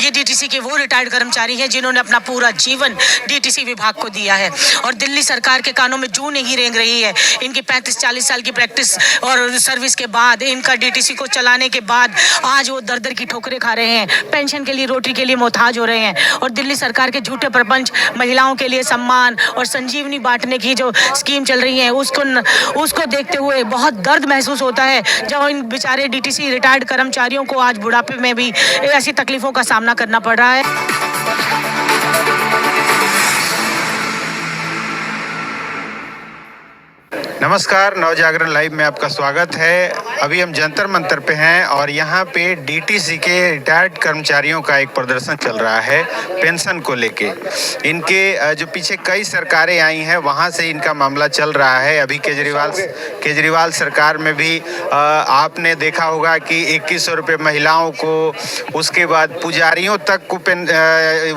ये डीटीसी के वो रिटायर्ड कर्मचारी हैं जिन्होंने अपना पूरा जीवन डीटीसी विभाग को दिया है और दिल्ली सरकार के कानों में जूं नहीं रेंग रही है। इनकी 35-40 साल की प्रैक्टिस और सर्विस के बाद, इनका डीटीसी को चलाने के बाद आज वो दर-दर की ठोकरें खा रहे हैं, पेंशन के लिए, रोटी के लिए मोहताज हो रहे हैं। और दिल्ली सरकार के झूठे प्रपंच, महिलाओं के लिए सम्मान और संजीवनी बांटने की जो स्कीम चल रही है, उसको देखते हुए बहुत दर्द महसूस होता है जब इन बेचारे डीटीसी रिटायर्ड कर्मचारियों को आज बुढ़ापे में भी ऐसी तकलीफों का सामना करना पड़ रहा है। नमस्कार, नवजागरण लाइव में आपका स्वागत है। अभी हम जंतर मंतर पे हैं और यहाँ पे डीटीसी के रिटायर्ड कर्मचारियों का एक प्रदर्शन चल रहा है पेंशन को लेके। इनके जो पीछे कई सरकारें आई हैं वहाँ से इनका मामला चल रहा है। अभी केजरीवाल सरकार में भी आपने देखा होगा कि 2100 रुपये महिलाओं को, उसके बाद पुजारियों तक को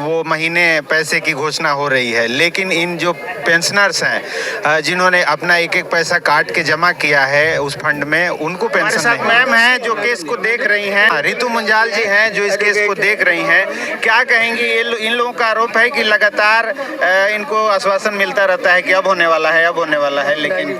वो महीने पैसे की घोषणा हो रही है। लेकिन इन जो पेंशनर्स हैं जिन्होंने अपना एक पैसा काट के जमा किया है उस फंड में, उनको पेंशन नहीं। मैम है जो केस को देख रही हैं, रितु मुंजाल जी हैं जो इस केस को देख रही हैं, क्या कहेंगी? इन लोगों का आरोप है कि लगातार इनको आश्वासन मिलता रहता है कि अब होने वाला है, अब होने वाला है, लेकिन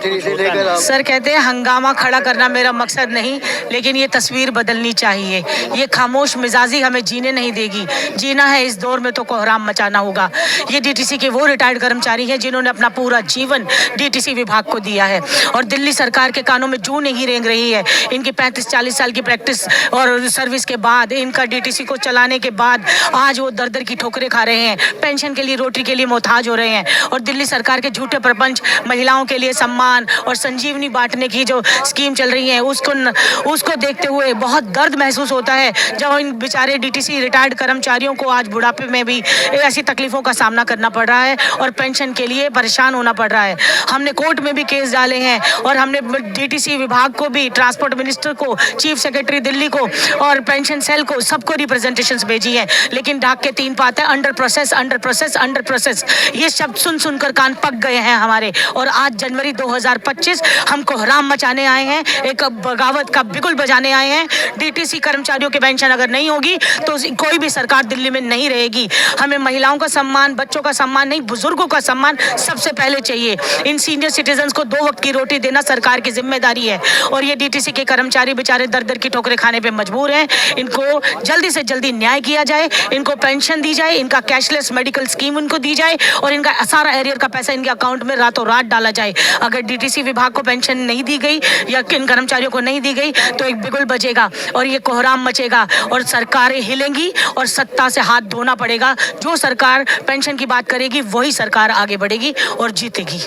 सर कहते हैं हंगामा खड़ा करना मेरा मकसद नहीं, लेकिन ये तस्वीर बदलनी चाहिए। ये खामोश मिजाजी हमें जीने नहीं देगी। जीना है इस दौर में तो कोहराम मचाना होगा। ये डीटीसी के वो रिटायर्ड कर्मचारी हैं जिन्होंने अपना पूरा जीवन डीटीसी विभाग को दिया है और दिल्ली सरकार के कानों में जूं नहीं रेंग रही है। इनकी 35-40 साल की प्रैक्टिस और सर्विस के बाद, इनका डीटीसी को चलाने के बाद आज वो दर-दर की ठोकरें खा रहे हैं, पेंशन के लिए, रोटी के लिए मोहताज हो रहे हैं। और दिल्ली सरकार के झूठे प्रपंच, महिलाओं के लिए सम्मान और संजीवनी बांटने की जो स्कीम चल रही है, उसको देखते हुए बहुत दर्द महसूस होता है जब इन बेचारे डीटीसी रिटायर्ड कर्मचारियों को आज बुढ़ापे में भी ऐसी तकलीफों का सामना करना पड़ रहा है और पेंशन के लिए परेशान होना पड़ रहा है। हमने कोर्ट में भी केस डाले हैं और हमने डीटीसी विभाग को भी, ट्रांसपोर्ट मिनिस्टर को, चीफ सेक्रेटरी दिल्ली को और पेंशन सेल को, सबको रिप्रेजेंटेशंस भेजी हैं। लेकिन डाक के 3 पाते under process, under process, under process, ये शब्द सुनकर कान पक गए हैं हमारे। और आज जनवरी 2025 हम कोहराम मचाने आए हैं, एक बगावत का बिगुल बजाने आए हैं। डीटीसी कर्मचारियों की पेंशन अगर नहीं होगी तो कोई भी सरकार दिल्ली में नहीं रहेगी। हमें महिलाओं का सम्मान, बच्चों का सम्मान नहीं, बुजुर्गों का सम्मान सबसे पहले चाहिए। इन सीनियर सिटीजन्स को 2 वक्त की रोटी देना सरकार की जिम्मेदारी है और ये डीटीसी के कर्मचारी बेचारे दर-दर की ठोकरें खाने पे मजबूर हैं। इनको जल्दी से जल्दी न्याय किया जाए, इनको पेंशन दी जाए, इनका कैशलेस मेडिकल स्कीम उनको दी जाए और इनका सारा एरियर का पैसा इनके अकाउंट में रातों रात डाला जाए। अगर डीटीसी विभाग को पेंशन नहीं दी गई या इन कर्मचारियों को नहीं दी गई तो एक बिगुल बजेगा और ये कोहराम मचेगा और सरकारें हिलेंगी और सत्ता से हाथ धोना पड़ेगा। जो सरकार पेंशन की बात करेगी वही सरकार आगे बढ़ेगी और जीतेगी।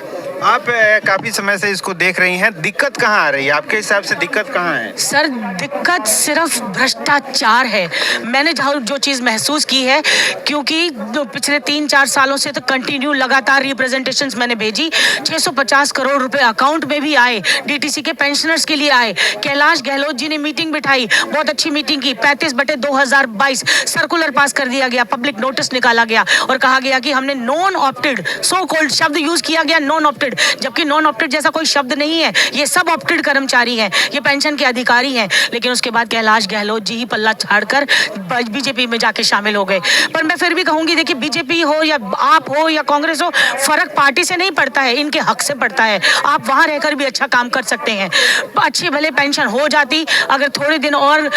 आप काफी समय से इसको देख रही हैं, दिक्कत कहाँ आ रही है? आपके हिसाब से दिक्कत कहाँ है? सर दिक्कत सिर्फ भ्रष्टाचार है। मैंने जो चीज़ महसूस की है, क्योंकि पिछले 3-4 सालों से तो कंटिन्यू लगातार रिप्रेजेंटेशंस मैंने भेजी। 650 करोड़ रुपए अकाउंट में भी आए, डीटीसी के पेंशनर्स के लिए आए। कैलाश गहलोत जी ने मीटिंग बिठाई, बहुत अच्छी मीटिंग की। 35/2022 सर्कुलर पास कर दिया गया, पब्लिक नोटिस निकाला गया और कहा गया कि हमने नॉन ऑप्टेड, सो कॉल्ड शब्द यूज किया गया, नॉन ऑप्टेड, जबकि नॉन ऑप्टेड जैसा कोई शब्द नहीं है। ये सब ऑप्टेड कर्मचारी हैं, ये पेंशन के अधिकारी हैं। लेकिन उसके बाद कैलाश गहलोत जी ही पल्ला झाड़कर बीजेपी में जाके शामिल हो गए। पर मैं फिर भी कहूंगी, देखिए बीजेपी हो या आप हो या कांग्रेस हो, फर्क पार्टी से नहीं पड़ता है, इनके हक से पड़ता है। आप वहां रहकर भी अच्छा काम कर सकते हैं। अच्छी भले पेंशन हो जाती अगर थोड़े दिन और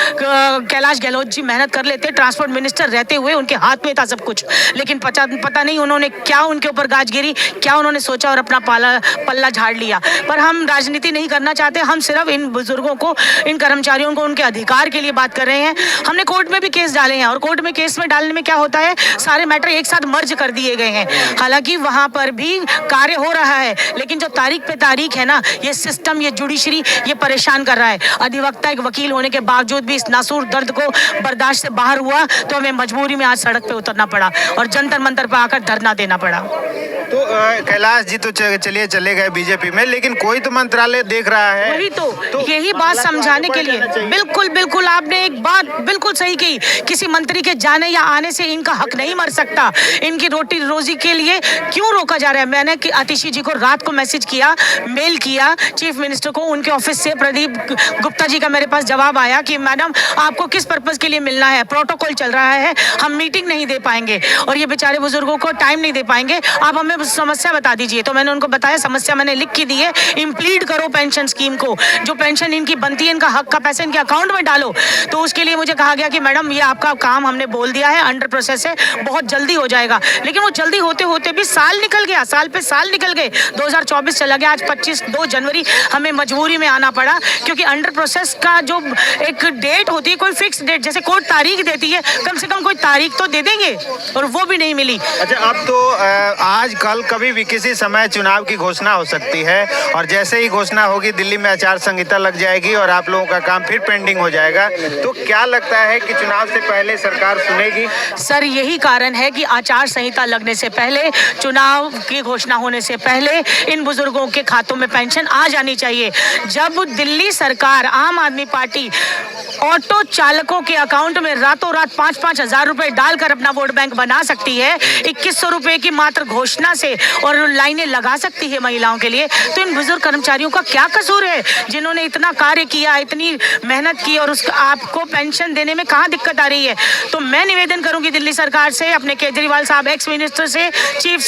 कैलाश गहलोत जी मेहनत कर लेते। ट्रांसपोर्ट मिनिस्टर रहते हुए उनके हाथ में था सब कुछ, लेकिन पता नहीं उन्होंने क्या उनके ऊपर गाज गिरी, क्या उन्होंने सोचा और अपना पल्ला झाड़ लिया। पर हम राजनीति नहीं करना चाहते, हम सिर्फ इन बुजुर्गों को, इन कर्मचारियों को उनके अधिकार के लिए बात कर रहे हैं। हमने कोर्ट में भी केस डाले हैं और कोर्ट में केस में डालने में क्या होता है, सारे मैटर एक साथ मर्ज कर दिए गए हैं। हालांकि वहां पर भी कार्य हो रहा है, लेकिन जो तारीख पे तारीख है ना, ये सिस्टम, ये जुडिशरी, ये परेशान कर रहा है। अधिवक्ता एक वकील होने के बावजूद भी इस नासूर दर्द को बर्दाश्त से बाहर हुआ तो हमें मजबूरी में आज सड़क पे उतरना पड़ा और जंतर मंतर पर आकर धरना देना पड़ा। तो कैलाश जी तो चलिए चले गए बीजेपी में, लेकिन कोई तो मंत्रालय देख रहा है। वही तो यही बात समझाने के लिए, बिल्कुल आपने एक बात बिल्कुल सही की, किसी मंत्री के जाने या आने से इनका हक नहीं मर सकता। इनकी रोटी रोजी के लिए क्यों रोका जा रहा है? मैंने आतिशी जी को रात को मैसेज किया, मेल किया चीफ मिनिस्टर को, उनके ऑफिस से प्रदीप गुप्ता जी का मेरे पास जवाब आया कि मैडम आपको किस पर्पस के लिए मिलना है, प्रोटोकॉल चल रहा है, हम मीटिंग नहीं दे पाएंगे और ये बेचारे बुजुर्गों को टाइम नहीं दे पाएंगे, आप हमें समस्या बता दीजिए। तो मैंने उनको बताया समस्या मैंने लिख के दी है, इम्प्लीड करो पेंशन स्कीम को, जो पेंशन इनकी बनती है, इनका हक का पैसा इनके अकाउंट में डालो। तो उसके लिए मुझे कहा गया कि मैडम ये आपका काम हमने बोल दिया है, अंडर प्रोसेस है, बहुत जल्दी हो जाएगा। लेकिन वो जल्दी होते होते भी साल निकल गया, साल पे साल निकल गए, 2024 चला गया, आज 2 जनवरी हमें मजबूरी में आना पड़ा, क्योंकि अंडर प्रोसेस का जो एक डेट होती है, कोई फिक्स डेट, जैसे कोर्ट तारीख देती है, कम से कम कोई तारीख तो दे देंगे, और वो भी नहीं मिली। अच्छा, अब तो आज कल कभी भी किसी समय चुनाव की घोषणा हो सकती है, और जैसे ही घोषणा होगी दिल्ली में आचार संहिता लग जाएगी और आप लोगों का काम फिर पेंडिंग हो जाएगा। तो क्या लगता है कि चुनाव से पहले सरकार सुनेगी? सर, यही कारण है कि आचार संहिता लगने से पहले, चुनाव की घोषणा होने से पहले इन बुजुर्गों के खातों में पेंशन आ जानी चाहिए। जब दिल्ली सरकार, आम आदमी पार्टी ऑटो चालकों के अकाउंट में रातों रात 5-5 हजार रुपए डालकर अपना वोट बैंक बना सकती है, 2100 रुपए की मात्र घोषणा से, और लाइनें लगा सकती है महिलाओं के लिए, तो इन बुजुर्ग कर्मचारियों का क्या कसूर है, जिन्होंने इतना कार्य किया, इतनी मेहनत की, और उसका आपको पेंशन देने में कहाँ दिक्कत आ रही है? तो मैं निवेदन करूंगी दिल्ली सरकार से, अपने केजरीवाल साहब, एक्स मिनिस्टर से, चीफ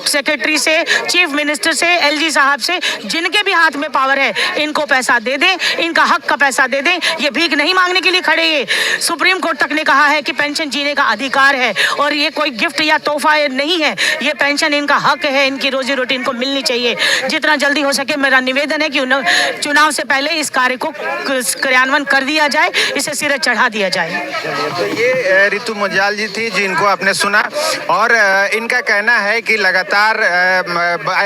सेक्रेटरी से, चीफ मिनिस्टर से, एलजी साहब से, जिनके भी हाथ में पावर है, इनको पैसा दे दें, इनका हक का पैसा दे दें। ये भीख नहीं मांगने के लिए खड़े हैं। सुप्रीम कोर्ट तक ने कहा है कि पेंशन जीने का अधिकार है, और ये कोई गिफ्ट या तोहफा नहीं है, ये पेंशन इनका हक है, इनकी रोजी रोटी इनको मिलनी चाहिए। जितना जल्दी हो सके मेरा निवेदन है कि चुनाव से पहले इस कार्य को क्रियान्वयन कर दिया जाए, इसे सिरे चढ़ा दिया जाए। तो ये रितु मुंजाल जी थी, जिनको आपने सुना, और इनका कहना है कि लगातार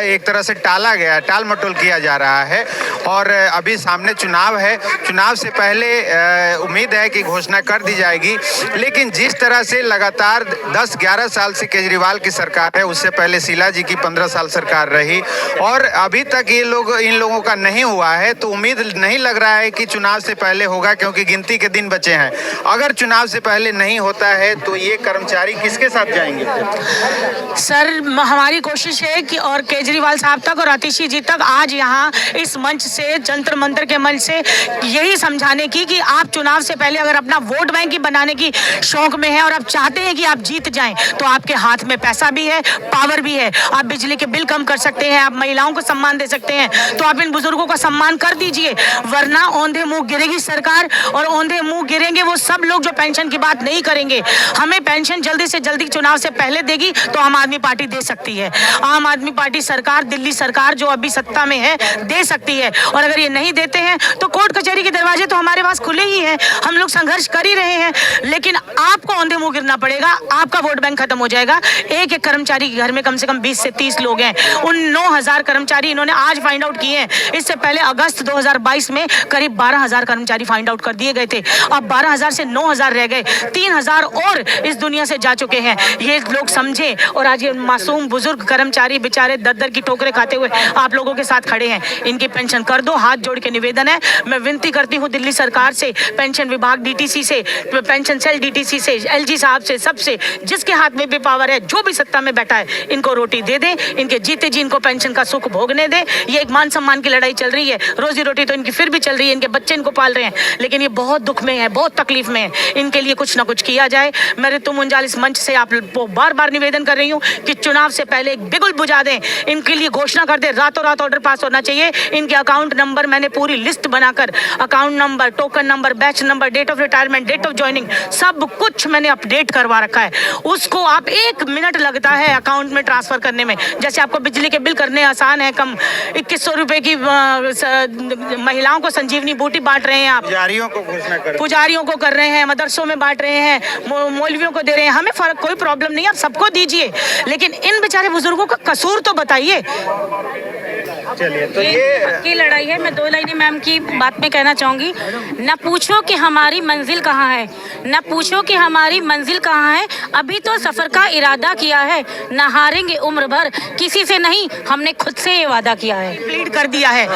एक तरह से टाला गया, टाल मटोल किया जा रहा है, और अभी सामने चुनाव है, चुनाव से पहले उम्मीद है कि घोषणा कर दी जाएगी। लेकिन जिस तरह से लगातार 10-11 साल से केजरीवाल की सरकार है, उससे पहले शीला जी की 15 साल सरकार रही, और अभी तक इन लोगों का नहीं हुआ है, तो उम्मीद नहीं लग रहा है कि चुनाव से पहले होगा, क्योंकि गिनती के दिन बचे हैं। अगर चुनाव से पहले नहीं होता है तो ये कर्मचारी किसके साथ जाएंगे? सर, हमारी कोशिश है कि, और केजरीवाल साहब तक और आतिशी जी तक आज यहाँ इस मंच से, जंतर मंतर के मंच से, यही समझाने की कि आप चुनाव से पहले अगर अपना वोट बैंक ही बनाने की शौक में है और आप चाहते हैं कि आप जीत जाएं, तो आपके हाथ में पैसा भी है, पावर भी है, आप बिजली के बिल कम कर सकते हैं, आप महिलाओं को सम्मान दे सकते हैं, तो आप इन बुजुर्गों का सम्मान कर दीजिए, वरना औंधे मुंह गिरेगी सरकार, और औंधे मुंह गिरेंगे वो सब लोग जो पेंशन की बात नहीं करेंगे। हमें पेंशन जल्दी से जल्दी चुनाव से पहले देगी तो आम आदमी पार्टी दे सकती है, आम आदमी पार्टी सरकार, दिल्ली सरकार जो अभी सत्ता में है, दे सकती है। और अगर ये नहीं देते हैं तो कोर्ट कचहरी के दरवाजे तो हमारे पास खुले ही हैं, हम लोग संघर्ष कर ही रहे हैं, लेकिन आपको औंधे मुंह गिरना पड़ेगा, आपका वोट बैंक खत्म हो जाएगा। एक एक कर्मचारी के घर में कम से कम 20 से 30 लोग हैं, उन 9000 कर्मचारी इन्होंने आज फाइंड आउट किए हैं, इससे पहले अगस्त 2022 में करीब 12000 कर्मचारी फाइंड आउट कर दिए गए थे, अब 12000 से 9000 रह गए, 3000 और इस दुनिया से जा चुके हैं, ये लोग समझे। और आज ये मासूम बुजुर्ग कर्मचारी बेचारे दर की ठोकरें खाते हुए आप लोगों के साथ खड़े हैं, इनकी पेंशन कर दो, हाथ जोड़ के निवेदन है। मैं विनती करती हूँ दिल्ली सरकार से, पेंशन विभाग डीटीसी से, पेंशन सेल डीटीसी से, एलजी साहब से, सबसे, जिसके हाथ में भी पावर है, जो भी सत्ता में बैठा है, इनको रोटी दे दे, इनके जीते जी इनको पेंशन का सुख भोगने दे। ये एक मान सम्मान की लड़ाई चल रही है, रोजी रोटी तो इनकी फिर भी चल रही है, इनके बच्चे इनको पाल रहे हैं, लेकिन ये बहुत दुख में है, बहुत तकलीफ में है, इनके लिए कुछ ना कुछ किया जाए। मैं रितु मुंजाल इस मंच से आप बार बार निवेदन कर रही हूँ कि चुनाव से पहले एक बिगुल बुझा दें, इनके लिए घोषणा कर दे, रातों रात ऑर्डर पास होना चाहिए। इनके अकाउंट नंबर मैंने पूरी लिस्ट बनाकर, account number, token number, batch number, date of retirement, date of joining, सब कुछ मैंने अपडेट करवा रखा है। उसको आप 1 मिनट लगता है अकाउंट में ट्रांसफर करने में, जैसे आपको बिजली के बिल करने आसान है, कम 2100 रुपए की महिलाओं को संजीवनी बूटी बांट रहे हैं, आप पुजारियों को घोषणा कर, पुजारियों को कर रहे हैं, मदरसों में बांट रहे हैं, मौलवियों को दे रहे हैं, हमें फर्क, कोई प्रॉब्लम नहीं, आप सबको दीजिए, लेकिन इन बेचारे बुजुर्गों का कसूर तो बताइए। चलिए, तो ये की लड़ाई है। मैं 2 लाइनें मैम की बात में कहना चाहूँगी। न पूछो कि हमारी मंजिल कहाँ है, न पूछो कि हमारी मंजिल कहाँ है, अभी तो सफ़र का इरादा किया है, न हारेंगे उम्र भर, किसी से नहीं, हमने खुद से ये वादा किया है। इम्प्लीड कर दिया है।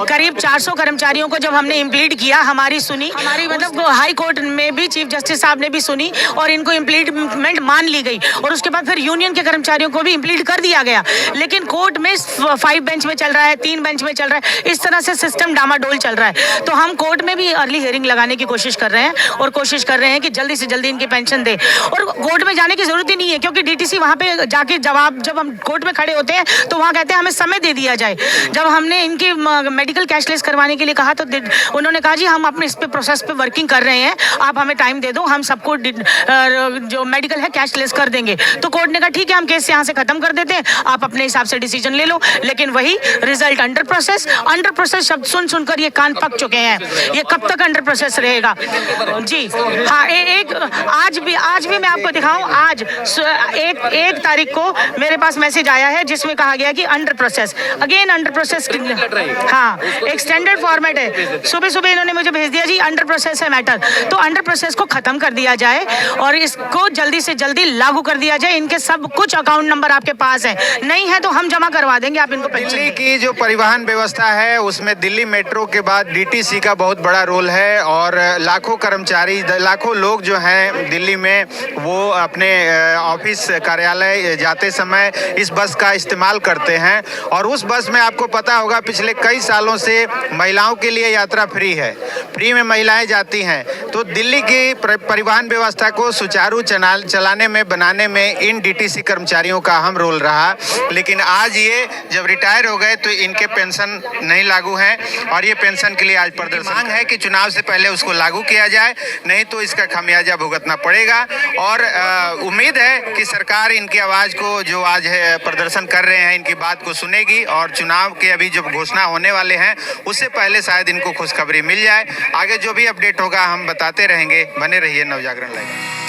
करीब 400 कर्मचारियों को जब हमने इम्प्लीड किया, हमारी सुनी, हमारी मतलब हाई कोर्ट में भी चीफ जस्टिस साहब ने भी सुनी और इनको इम्प्लीडमेंट मान ली गई और उसके बाद फिर यूनियन के कर्मचारियों को भी इम्प्लीड कर दिया गया। लेकिन कोर्ट में 5 बेंच में चल रहा है, 3 बेंच में चल रहा है, इस तरह से सिस्टम डामाडोल चल रहा है। तो हम कोर्ट में भी अर्ली हियरिंग लगाने की कोशिश कर रहे हैं और कोशिश कर रहे हैं कि जल्दी से जल्दी इनकी पेंशन दे। और कोर्ट में जाने की जरूरत ही नहीं है, क्योंकि डीटीसी वहाँ पे जाके जब हम कोर्ट में खड़े होते हैं तो वहाँ कहते हैं हमें समय दे दिया जाए। जब हमने इनकी मेडिकल कैशलेस करवाने के लिए कहा तो उन्होंने कहा जी हम अपने इस पे प्रोसेस पे वर्किंग कर रहे हैं, आप हमें टाइम दे दो, हम सबको जो मेडिकल है कैशलेस कर देंगे। तो कोर्ट ने कहा ठीक है, हम केस यहाँ से खत्म कर देते हैं, आप अपने हिसाब से डिसीजन ले लो। लेकिन वही रिजल्ट अंडर प्रोसेस शब्द सुन सुनकर ये कान पक चुके हैं। ये कब तक अंडर प्रोसेस रहेगा जी? हाँ, एक आज भी मैं आपको दिखाऊं, आज 1 तारीख को मेरे पास मैसेज आया है जिसमें कहा गया कि under process, again under process. हाँ, एक स्टैंडर्ड फॉर्मेट है। सुबह इन्होंने मुझे भेज दिया जी अंडर प्रोसेस है मैटर। तो अंडर प्रोसेस को खत्म कर दिया जाए और इसको जल्दी से जल्दी लागू कर दिया जाए। इनके सब कुछ अकाउंट नंबर आपके पास है, नहीं है तो हम जमा करवा देंगे, आप इनको दिल्ली की जो परिवहन व्यवस्था है उसमें दिल्ली मेट्रो के बाद डीटीसी का बहुत बड़ा रोल है और लाखों कर्मचारी, लाखों लोग जो हैं दिल्ली में वो अपने ऑफिस कार्यालय जाते समय इस बस का इस्तेमाल करते हैं। और उस बस में आपको पता होगा पिछले कई सालों से महिलाओं के लिए यात्रा फ्री है, फ्री में महिलाएं जाती हैं। तो दिल्ली की परिवहन व्यवस्था को सुचारू चलाने में, बनाने में इन डीटीसी कर्मचारियों का अहम रोल रहा। लेकिन आज ये जब रिटायर हो गए तो इनके पेंशन नहीं लागू हैं और ये पेंशन के लिए आज प्रदर्शन मांग है कि चुनाव से पहले उसको लागू किया जाए, नहीं तो इसका खामियाजा भुगतना पड़ेगा। और उम्मीद है कि सरकार इनकी आवाज़ को, जो आज है प्रदर्शन कर रहे हैं, इनकी बात को सुनेगी और चुनाव के अभी जब घोषणा होने वाले हैं उससे पहले शायद इनको खुशखबरी मिल जाए। आगे जो भी अपडेट होगा हम बताते रहेंगे। बने रहिए नवजागरण लाइव।